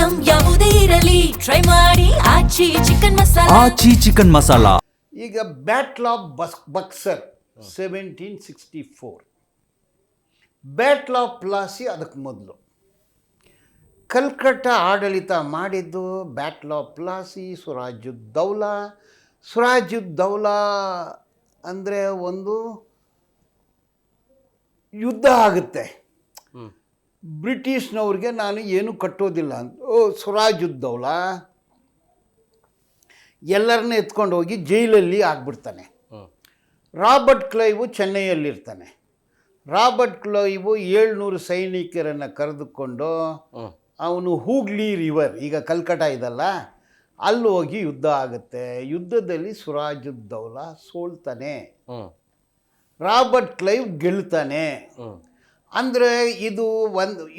Item ಯಾವುದೇ ಇರಲಿ try ಮಾಡಿ ಆಚಿ ಚಿಕನ್ ಮಸಾಲಾ. ಆಚಿ ಚಿಕನ್ ಮಸಾಲಾ. ಈಗ battle of Buxar 1764, battle of Plassey ಅದಕ್ಕೆ ಮೊದಲು. ಕಲ್ಕಟ್ಟ ಆಡಳಿತ ಮಾಡಿದ್ದು ಬ್ಯಾಟ್ಲ್ ಆಫ್ ಪ್ಲಾಸಿ, ಸಿರಾಜುದ್ದೌಲಾ. ಸಿರಾಜುದ್ದೌಲಾ ಅಂದರೆ ಒಂದು ಯುದ್ಧ ಆಗುತ್ತೆ. ಬ್ರಿಟಿಷ್ನವ್ರಿಗೆ ನಾನು ಏನು ಕಟ್ಟೋದಿಲ್ಲ ಅಂತ ಸಿರಾಜುದ್ದೌಲಾ ಎಲ್ಲರನ್ನ ಎತ್ಕೊಂಡು ಹೋಗಿ ಜೈಲಲ್ಲಿ ಆಗ್ಬಿಡ್ತಾನೆ. ರಾಬರ್ಟ್ ಕ್ಲೈವು ಚೆನ್ನೈಯಲ್ಲಿರ್ತಾನೆ. ರಾಬರ್ಟ್ ಕ್ಲೈವು 700 ಸೈನಿಕರನ್ನು ಕರೆದುಕೊಂಡು ಅವನು ಹೂಗ್ಲಿ ರಿವರ್, ಈಗ ಕಲ್ಕಟ್ಟ ಇದಲ್ಲ, ಅಲ್ಲಿ ಹೋಗಿ ಯುದ್ಧ ಆಗುತ್ತೆ. ಯುದ್ಧದಲ್ಲಿ ಸಿರಾಜುದ್ದೌಲಾ ಸೋಲ್ತಾನೆ, ರಾಬರ್ಟ್ ಕ್ಲೈವ್ ಗೆಲ್ತಾನೆ. ಅಂದರೆ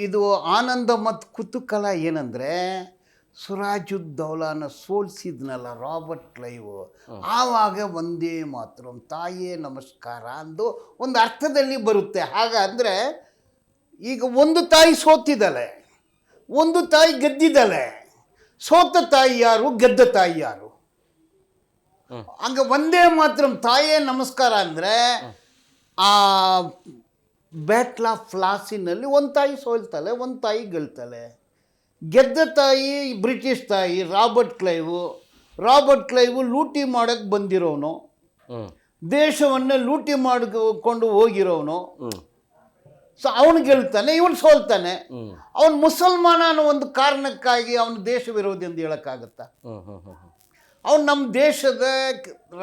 ಇದು ಆನಂದ ಮತ್ತು ಕುತೂಹಲ ಏನಂದರೆ, ಸಿರಾಜುದ್ದೌಲಾನ ಸೋಲಿಸಿದ್ನಲ್ಲ ರಾಬರ್ಟ್ ಕ್ಲೈವ್, ಆವಾಗ ಒಂದೇ ಮಾತ್ರ ತಾಯೇ ನಮಸ್ಕಾರ ಅಂದು ಒಂದು ಅರ್ಥದಲ್ಲಿ ಬರುತ್ತೆ. ಹಾಗಂದರೆ ಈಗ ಒಂದು ತಾಯಿ ಸೋತಿದ್ದಾಳೆ, ಒಂದು ತಾಯಿ ಗೆದ್ದಿದ್ದಾಳೆ. ಸೋತ ತಾಯಿ ಯಾರು, ಗೆದ್ದ ತಾಯಿ ಯಾರು? ಹಂಗೆ ಒಂದೇ ಮಾತ್ರ ತಾಯೇ ನಮಸ್ಕಾರ ಅಂದರೆ ಆ ಬ್ಯಾಟ್ಲ್ ಆಫ್ ಪ್ಲಾಸಿನಲ್ಲಿ ಒಂದು ತಾಯಿ ಸೋಲ್ತಾಳೆ, ಒಂದು ತಾಯಿ ಗೆಲ್ತಾಳೆ. ಗೆದ್ದ ತಾಯಿ ಬ್ರಿಟಿಷ್ ತಾಯಿ ರಾಬರ್ಟ್ ಕ್ಲೈವು ಲೂಟಿ ಮಾಡೋಕ್ಕೆ ಬಂದಿರೋನು, ದೇಶವನ್ನು ಲೂಟಿ ಮಾಡಿಕೊಂಡು ಹೋಗಿರೋನು. ಸೊ ಅವನು ಗೆಲ್ತಾನೆ, ಇವನು ಸೋಲ್ತಾನೆ. ಅವನು ಮುಸಲ್ಮಾನ ಅನ್ನೋ ಒಂದು ಕಾರಣಕ್ಕಾಗಿ ಅವನು ದೇಶ ವಿರೋಧಿ ಅಂತ ಹೇಳೋಕ್ಕಾಗತ್ತಾ? ಅವನು ನಮ್ಮ ದೇಶದ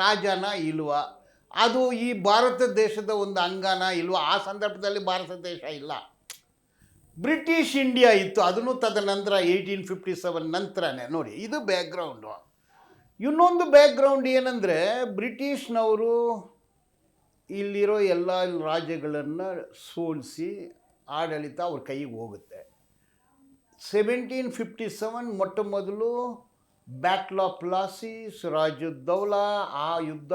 ರಾಜನ ಇಲ್ವಾ? ಅದು ಈ ಭಾರತ ದೇಶದ ಒಂದು ಅಂಗನ ಇಲ್ವಾ? ಆ ಸಂದರ್ಭದಲ್ಲಿ ಭಾರತ ದೇಶ ಇಲ್ಲ, ಬ್ರಿಟಿಷ್ ಇಂಡಿಯಾ ಇತ್ತು. ಅದನ್ನು ತದನಂತರ 1857 ನಂತರನೇ. ನೋಡಿ, ಇದು ಬ್ಯಾಕ್ಗ್ರೌಂಡು. ಇನ್ನೊಂದು ಬ್ಯಾಕ್ಗ್ರೌಂಡ್ ಏನಂದರೆ, ಬ್ರಿಟಿಷ್ನವರು ಇಲ್ಲಿರೋ ಎಲ್ಲ ರಾಜ್ಯಗಳನ್ನು ಸೋಲಿಸಿ ಆಡಳಿತ ಅವ್ರ ಕೈಗೆ ಹೋಗುತ್ತೆ. 1757 ಮೊಟ್ಟ ಮೊದಲು ಬ್ಯಾಟ್ಲ್ ಆಫ್ ಪ್ಲಾಸಿ, ಸಿರಾಜುದ್ದೌಲಾ ಆ ಯುದ್ಧ.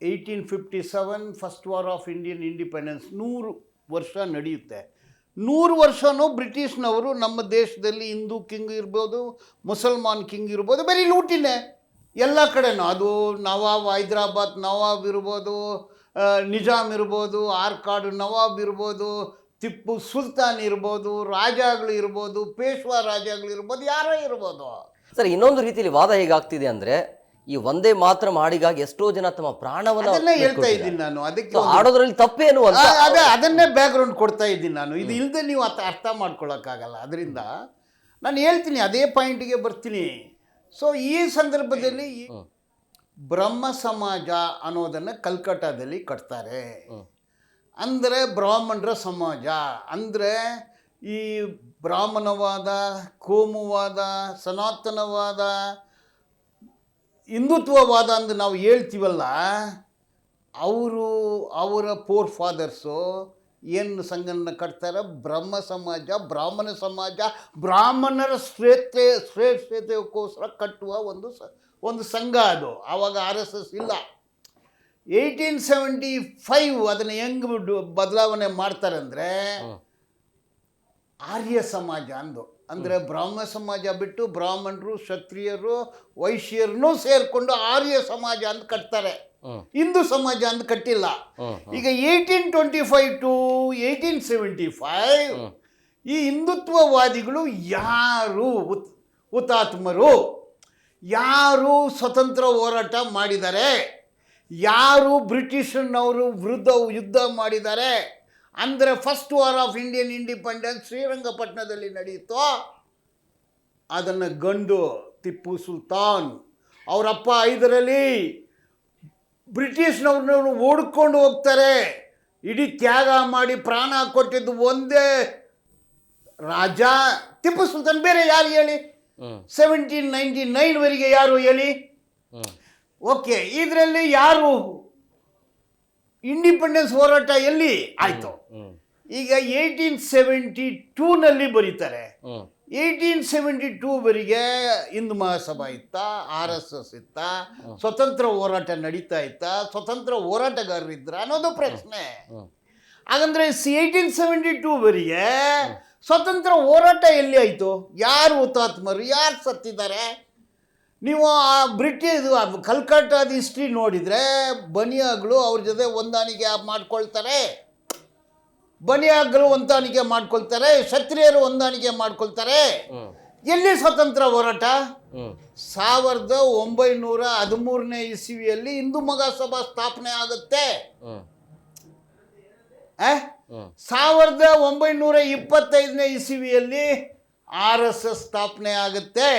1857 first war of Indian independence. 100 ವರ್ಷ ನಡೆಯುತ್ತೆ. 100 ವರ್ಷವೂ ಬ್ರಿಟಿಷ್ನವರು ನಮ್ಮ ದೇಶದಲ್ಲಿ ಹಿಂದೂ ಕಿಂಗ್ ಇರ್ಬೋದು, ಮುಸಲ್ಮಾನ್ ಕಿಂಗ್ ಇರ್ಬೋದು, ಬರೀ ಲೂಟಿನೇ ಎಲ್ಲ ಕಡೆನೂ. ಅದು ನವಾಬ್, ಹೈದರಾಬಾದ್ ನವಾಬ್ ಇರ್ಬೋದು, ನಿಜಾಮ್ ಇರ್ಬೋದು, ಆರ್ಕಾಡು ನವಾಬ್ ಇರ್ಬೋದು, ಟಿಪ್ಪು ಸುಲ್ತಾನ್ ಇರ್ಬೋದು, ರಾಜಗಳು ಇರ್ಬೋದು, ಪೇಶ್ವಾ ರಾಜಗಳು ಇರ್ಬೋದು, ಯಾರೋ ಇರ್ಬೋದು. ಸರ್, ಇನ್ನೊಂದು ರೀತಿಯಲ್ಲಿ ವಾದ ಹೇಗಾಗ್ತಿದೆ ಅಂದರೆ, ಈ ಒಂದೇ ಮಾತ್ರ ಹಾಡಿಗಾಗಿ ಎಷ್ಟೋ ಜನ ತಮ್ಮ ಪ್ರಾಣವನ್ನು ಹೇಳ್ತಾ ಇದ್ದೀನಿ ನಾನು. ಅದಕ್ಕೆ ಆಡೋದ್ರಲ್ಲಿ ತಪ್ಪೇನು ಅಂತ ಅದನ್ನೇ ಬ್ಯಾಕ್ಗ್ರೌಂಡ್ ಕೊಡ್ತಾ ಇದ್ದೀನಿ ನಾನು. ಇದು ಇಲ್ಲದೆ ನೀವು ಅರ್ಥ ಮಾಡ್ಕೊಳಕ್ಕಾಗಲ್ಲ. ಅದರಿಂದ ನಾನು ಹೇಳ್ತೀನಿ, ಅದೇ ಪಾಯಿಂಟಿಗೆ ಬರ್ತೀನಿ. ಸೊ ಈ ಸಂದರ್ಭದಲ್ಲಿ ಬ್ರಹ್ಮ ಸಮಾಜ ಅನ್ನೋದನ್ನು ಕಲ್ಕಟ್ಟಾದಲ್ಲಿ ಕಟ್ತಾರೆ. ಅಂದರೆ ಬ್ರಾಹ್ಮಣರ ಸಮಾಜ ಅಂದರೆ ಈ ಬ್ರಾಹ್ಮಣವಾದ, ಕೋಮುವಾದ, ಸನಾತನವಾದ, ಹಿಂದುತ್ವವಾದ ಅಂತ ನಾವು ಹೇಳ್ತೀವಲ್ಲ, ಅವರ ಫೋರ್ ಫಾದರ್ಸು ಏನು ಸಂಘನ ಕಟ್ತಾರೆ? ಬ್ರಹ್ಮ ಸಮಾಜ, ಬ್ರಾಹ್ಮಣ ಸಮಾಜ, ಬ್ರಾಹ್ಮಣರ ಶ್ರೇಷ್ಠತೆಗೋಸ್ಕರ ಕಟ್ಟುವ ಒಂದು ಸಂಘ ಅದು. ಆವಾಗ RSS ಇಲ್ಲ. 1875 ಅದನ್ನು ಹೆಂಗೆ ಬದಲಾವಣೆ ಮಾಡ್ತಾರೆ ಅಂದರೆ, ಆರ್ಯ ಸಮಾಜ ಅಂದರೆ ಬ್ರಾಹ್ಮಣ ಸಮಾಜ ಬಿಟ್ಟು ಬ್ರಾಹ್ಮಣರು, ಕ್ಷತ್ರಿಯರು, ವೈಶ್ಯರನ್ನೂ ಸೇರಿಕೊಂಡು ಆರ್ಯ ಸಮಾಜ ಅಂತ ಕಟ್ತಾರೆ. ಹಿಂದೂ ಸಮಾಜ ಅಂತ ಕಟ್ಟಿಲ್ಲ. ಈಗ 1825 to 1875 ಈ ಹಿಂದುತ್ವವಾದಿಗಳು ಯಾರು ಹುತಾತ್ಮರು, ಯಾರು ಸ್ವತಂತ್ರ ಹೋರಾಟ ಮಾಡಿದ್ದಾರೆ, ಯಾರು ಬ್ರಿಟಿಷನವರು ವಿರುದ್ಧ ಯುದ್ಧ ಮಾಡಿದ್ದಾರೆ ಅಂದರೆ, first war of Indian independence ಶ್ರೀರಂಗಪಟ್ಟಣದಲ್ಲಿ ನಡೆಯಿತೋ ಅದನ್ನು ಗಂಡು ಟಿಪ್ಪು ಸುಲ್ತಾನ್, ಅವರಪ್ಪ ಹೈದರಾಲಿ ಬ್ರಿಟಿಷ್ನವ್ರನ್ನ ಓಡ್ಕೊಂಡು ಹೋಗ್ತಾರೆ. ಇಡೀ ತ್ಯಾಗ ಮಾಡಿ ಪ್ರಾಣ ಕೊಟ್ಟಿದ್ದು ಒಂದೇ ರಾಜ ಟಿಪ್ಪು ಸುಲ್ತಾನ್. ಬೇರೆ ಯಾರು ಹೇಳಿ? 1799ವರೆಗೆ ಯಾರು ಹೇಳಿ? ಓಕೆ, ಇದರಲ್ಲಿ ಯಾರು ಇಂಡಿಪೆಂಡೆನ್ಸ್ ಹೋರಾಟ ಎಲ್ಲಿ ಆಯಿತು? ಈಗ 1872ನಲ್ಲಿ ಬರೀತಾರೆ. 1872ವರೆಗೆ ಹಿಂದೂ ಮಹಾಸಭಾ ಇತ್ತ, RSS ಇತ್ತ, ಸ್ವತಂತ್ರ ಹೋರಾಟ ನಡೀತಾ ಇತ್ತ, ಸ್ವತಂತ್ರ ಹೋರಾಟಗಾರರಿದ್ರ ಅನ್ನೋದು ಪ್ರಶ್ನೆ. ಹಾಗಂದ್ರೆ 1872ವರೆಗೆ ಸ್ವತಂತ್ರ ಹೋರಾಟ ಎಲ್ಲಿ ಆಯಿತು? ಯಾರು ಹುತಾತ್ಮರು, ಯಾರು ಸತ್ತಿದ್ದಾರೆ? ನೀವು ಆ ಬ್ರಿಟಿಷ್ ಕಲ್ಕಟ್ಟಾದ ಹಿಸ್ಟ್ರಿ ನೋಡಿದರೆ ಬನಿಯಾಗಳು ಅವ್ರ ಜೊತೆ ಹೊಂದಾಣಿಕೆ ಮಾಡ್ಕೊಳ್ತಾರೆ, ಬನಿಯಾಗಳು ಹೊಂದಾಣಿಕೆ ಮಾಡ್ಕೊಳ್ತಾರೆ, ಕ್ಷತ್ರಿಯರು ಹೊಂದಾಣಿಕೆ ಮಾಡ್ಕೊಳ್ತಾರೆ. ಎಲ್ಲಿ ಸ್ವತಂತ್ರ ಹೋರಾಟ? 1913ನೇ ಇಸವಿಯಲ್ಲಿ ಹಿಂದೂ ಮಹಾಸಭಾ ಸ್ಥಾಪನೆ ಆಗುತ್ತೆ. 1925ನೇ ಇಸವಿಯಲ್ಲಿ RSS ಸ್ಥಾಪನೆ ಆಗುತ್ತೆ.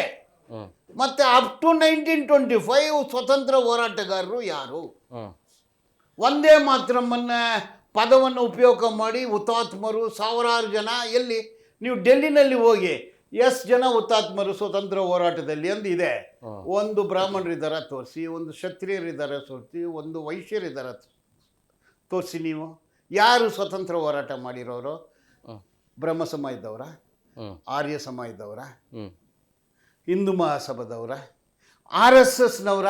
ಮತ್ತೆ ಅಪ್ ಟು 1925 ಸ್ವತಂತ್ರ ಹೋರಾಟಗಾರರು ಯಾರು? ಒಂದೇ ಮಾತ್ರಮ್ಮನ್ನ ಪದವನ್ನು ಉಪಯೋಗ ಮಾಡಿ ಹುತಾತ್ಮರು ಸಾವಿರಾರು ಜನ. ಎಲ್ಲಿ ನೀವು ಡೆಲ್ಲಿನಲ್ಲಿ ಹೋಗಿ ಎಷ್ಟು ಜನ ಹುತಾತ್ಮರು ಸ್ವತಂತ್ರ ಹೋರಾಟದಲ್ಲಿ ಅಂದಿದೆ? ಒಂದು ಬ್ರಾಹ್ಮಣರಿದ್ದಾರೆ ತೋರಿಸಿ, ಒಂದು ಕ್ಷತ್ರಿಯರಿದ್ದಾರೆ ತೋರಿಸಿ, ಒಂದು ವೈಶ್ಯರಿದ್ದಾರೆ ತೋರಿಸಿ. ನೀವು ಯಾರು ಸ್ವತಂತ್ರ ಹೋರಾಟ ಮಾಡಿರೋರು? ಬ್ರಹ್ಮ ಸಮಾಜದವರ, ಆರ್ಯ ಸಮಾಜದವರ, ಹಿಂದೂ ಮಹಾಸಭಾದವರ, RSSನವರ?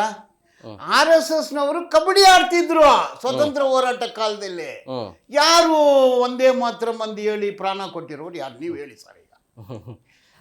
RSSನವರು ಕಬಡ್ಡಿ ಆಡ್ತಿದ್ರು ಸ್ವತಂತ್ರ ಹೋರಾಟ ಕಾಲದಲ್ಲಿ. ಯಾರು ಒಂದೇ ಮಾತ್ರ ಮಂದಿ ಹೇಳಿ ಪ್ರಾಣ ಕೊಟ್ಟಿರೋರು ಯಾರು? ನೀವು ಹೇಳಿ ಸರ್ ಈಗ.